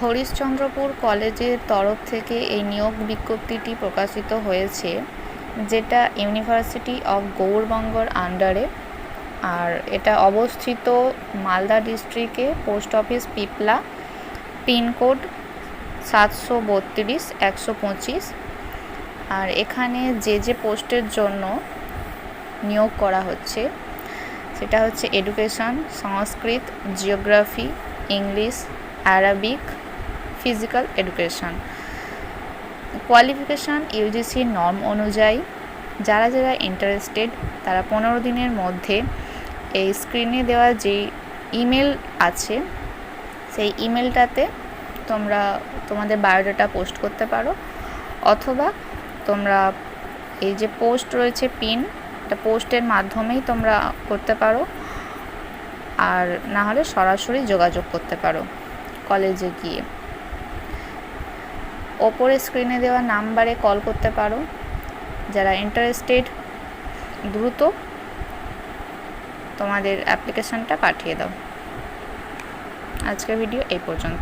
হরিশ্চন্দ্রপুর কলেজের তরফ থেকে এই নিয়োগ বিজ্ঞপ্তিটি প্রকাশিত হয়েছে, যেটা ইউনিভার্সিটি অফ গৌড়বঙ্গর আন্ডারে। আর এটা অবস্থিত মালদা ডিস্ট্রিক্টে, পোস্ট অফিস পিপলা, পিনকোড 732-125। আর এখানে যে পোস্টের জন্য নিয়োগ করা হচ্ছে সেটা হচ্ছে education, Sanskrit, geography, English, Arabic, physical education. Qualification UGC norm অনুযায়ী। যারা ইন্টারেস্টেড তারা 15 দিনের মধ্যে এই স্ক্রিনে দেওয়া যে ইমেল আছে সেই ইমেলটাতে তোমরা তোমাদের বায়োডাটা পোস্ট করতে পারো, অথবা তোমরা এই যে পোস্ট রয়েছে পিন, এটা পোস্টের মাধ্যমেই তোমরা করতে পারো, আর না হলে সরাসরি যোগাযোগ করতে পারো কলেজে গিয়ে। ওপরে স্ক্রিনে দেওয়া নাম্বারে কল করতে পারো। যারা ইন্টারেস্টেড দ্রুত তোমাদের অ্যাপ্লিকেশনটা পাঠিয়ে দাও। আজকের ভিডিও এই পর্যন্ত।